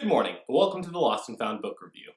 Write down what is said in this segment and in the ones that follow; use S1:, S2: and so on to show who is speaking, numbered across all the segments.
S1: Good morning, and welcome to the Lost and Found Book Review.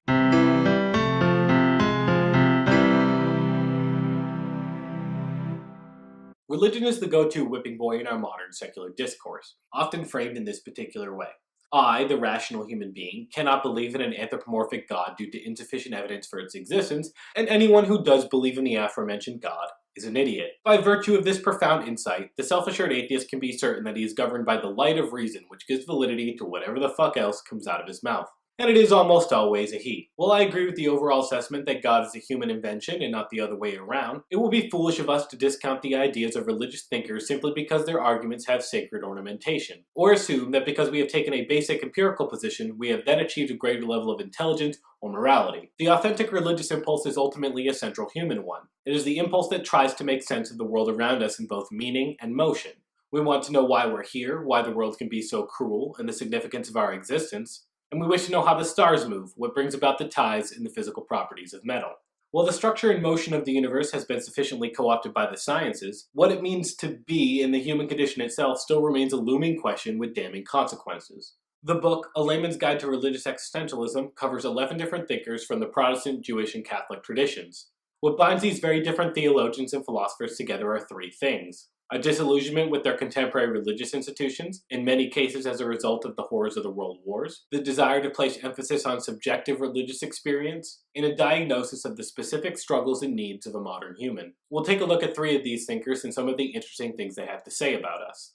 S1: Religion is the go-to whipping boy in our modern secular discourse, often framed in this particular way. I, the rational human being, cannot believe in an anthropomorphic God due to insufficient evidence for its existence, and anyone who does believe in the aforementioned God is an idiot. By virtue of this profound insight, the self-assured atheist can be certain that he is governed by the light of reason, which gives validity to whatever the fuck else comes out of his mouth. And it is almost always a he. While I agree with the overall assessment that God is a human invention and not the other way around, it would be foolish of us to discount the ideas of religious thinkers simply because their arguments have sacred ornamentation, or assume that because we have taken a basic empirical position, we have then achieved a greater level of intelligence or morality. The authentic religious impulse is ultimately a central human one. It is the impulse that tries to make sense of the world around us in both meaning and motion. We want to know why we're here, why the world can be so cruel, and the significance of our existence. And we wish to know how the stars move, what brings about the tides and the physical properties of metal. While the structure and motion of the universe has been sufficiently co-opted by the sciences, what it means to be in the human condition itself still remains a looming question with damning consequences. The book, A Layman's Guide to Religious Existentialism, covers 11 different thinkers from the Protestant, Jewish, and Catholic traditions. What binds these very different theologians and philosophers together are three things: a disillusionment with their contemporary religious institutions, in many cases as a result of the horrors of the world wars, the desire to place emphasis on subjective religious experience, and a diagnosis of the specific struggles and needs of a modern human. We'll take a look at three of these thinkers and some of the interesting things they have to say about us.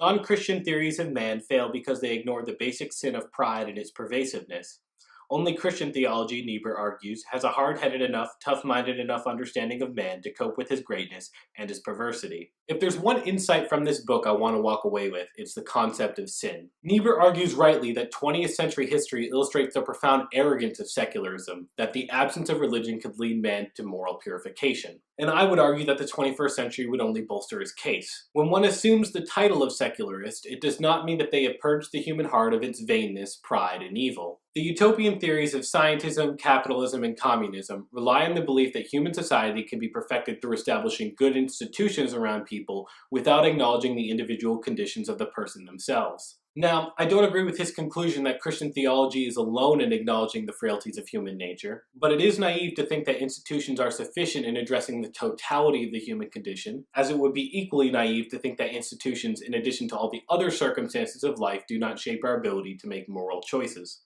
S1: Non-Christian theories of man fail because they ignore the basic sin of pride and its pervasiveness. Only Christian theology, Niebuhr argues, has a hard-headed enough, tough-minded enough understanding of man to cope with his greatness and his perversity. If there's one insight from this book I want to walk away with, it's the concept of sin. Niebuhr argues rightly that 20th century history illustrates the profound arrogance of secularism, that the absence of religion could lead man to moral purification. And I would argue that the 21st century would only bolster his case. When one assumes the title of secularist, it does not mean that they have purged the human heart of its vainness, pride, and evil. The utopian theories of scientism, capitalism, and communism rely on the belief that human society can be perfected through establishing good institutions around people without acknowledging the individual conditions of the person themselves. Now, I don't agree with his conclusion that Christian theology is alone in acknowledging the frailties of human nature, but it is naive to think that institutions are sufficient in addressing the totality of the human condition, as it would be equally naive to think that institutions, in addition to all the other circumstances of life, do not shape our ability to make moral choices.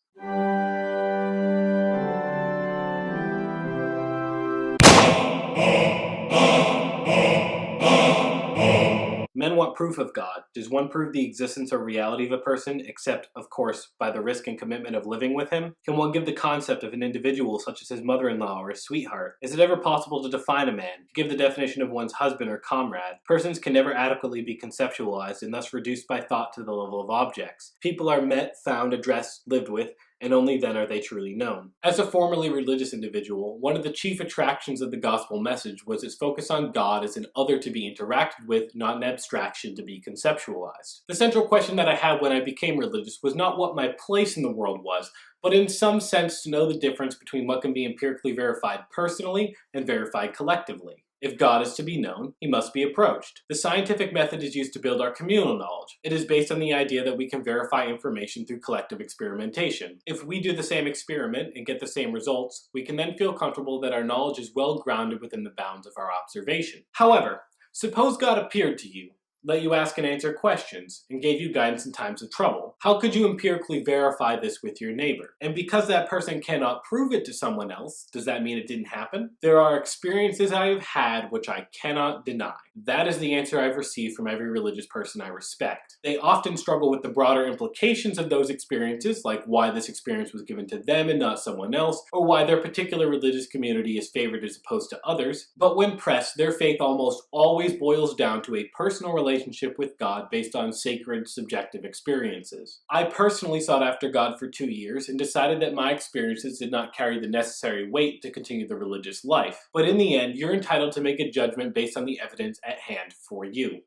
S1: Men want proof of God. Does one prove the existence or reality of a person, except, of course, by the risk and commitment of living with him? Can one give the concept of an individual such as his mother-in-law or his sweetheart? Is it ever possible to define a man, to give the definition of one's husband or comrade? Persons can never adequately be conceptualized and thus reduced by thought to the level of objects. People are met, found, addressed, lived with, and only then are they truly known. As a formerly religious individual, one of the chief attractions of the gospel message was its focus on God as an other to be interacted with, not an abstraction to be conceptualized. The central question that I had when I became religious was not what my place in the world was, but in some sense to know the difference between what can be empirically verified personally and verified collectively. If God is to be known, he must be approached. The scientific method is used to build our communal knowledge. It is based on the idea that we can verify information through collective experimentation. If we do the same experiment and get the same results, we can then feel comfortable that our knowledge is well grounded within the bounds of our observation. However, suppose God appeared to you, let you ask and answer questions, and gave you guidance in times of trouble. How could you empirically verify this with your neighbor? And because that person cannot prove it to someone else, does that mean it didn't happen? There are experiences I have had which I cannot deny. That is the answer I've received from every religious person I respect. They often struggle with the broader implications of those experiences, like why this experience was given to them and not someone else, or why their particular religious community is favored as opposed to others. But when pressed, their faith almost always boils down to a personal relationship with God based on sacred, subjective experiences. I personally sought after God for 2 years and decided that my experiences did not carry the necessary weight to continue the religious life. But in the end, you're entitled to make a judgment based on the evidence at hand for you.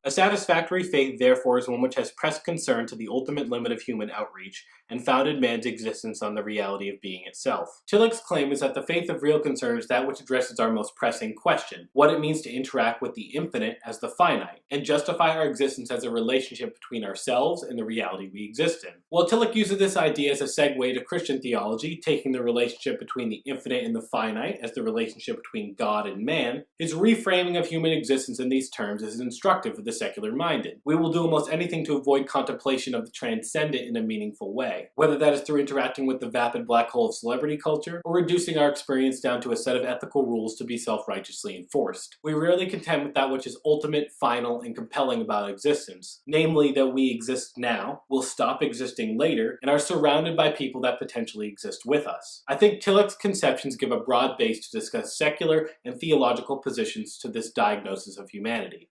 S1: A satisfactory faith, therefore, is one which has pressed concern to the ultimate limit of human outreach, and founded man's existence on the reality of being itself. Tillich's claim is that the faith of real concern is that which addresses our most pressing question, what it means to interact with the infinite as the finite, and justify our existence as a relationship between ourselves and the reality we exist in. While Tillich uses this idea as a segue to Christian theology, taking the relationship between the infinite and the finite as the relationship between God and man, his reframing of human existence in these terms is instructive for the secular-minded. We will do almost anything to avoid contemplation of the transcendent in a meaningful way, whether that is through interacting with the vapid black hole of celebrity culture, or reducing our experience down to a set of ethical rules to be self-righteously enforced. We rarely contend with that which is ultimate, final, and compelling about existence, namely that we exist now, will stop existing later, and are surrounded by people that potentially exist with us. I think Tillich's conceptions give a broad base to discuss secular and theological positions to this diagnosis of humanity.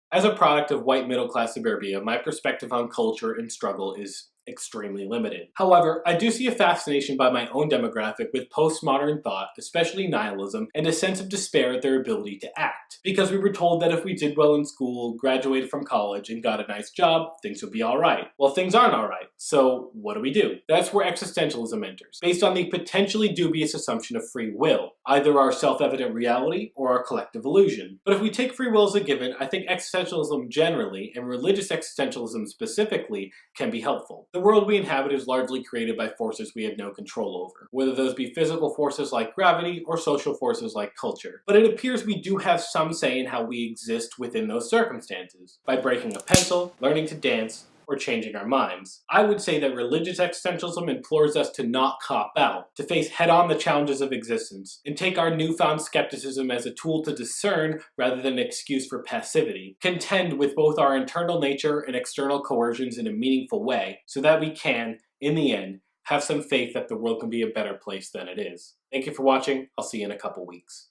S1: As a product of white middle-class suburbia, my perspective on culture and struggle is extremely limited. However, I do see a fascination by my own demographic with postmodern thought, especially nihilism, and a sense of despair at their ability to act. Because we were told that if we did well in school, graduated from college, and got a nice job, things would be alright. Well, things aren't alright, so what do? That's where existentialism enters, based on the potentially dubious assumption of free will, either our self-evident reality or our collective illusion. But if we take free will as a given, I think existentialism generally, and religious existentialism specifically, can be helpful. The world we inhabit is largely created by forces we have no control over, whether those be physical forces like gravity or social forces like culture. But it appears we do have some say in how we exist within those circumstances, by breaking a pencil, learning to dance, or changing our minds. I would say that religious existentialism implores us to not cop out, to face head-on the challenges of existence, and take our newfound skepticism as a tool to discern rather than an excuse for passivity, contend with both our internal nature and external coercions in a meaningful way, so that we can, in the end, have some faith that the world can be a better place than it is. Thank you for watching. I'll see you in a couple weeks.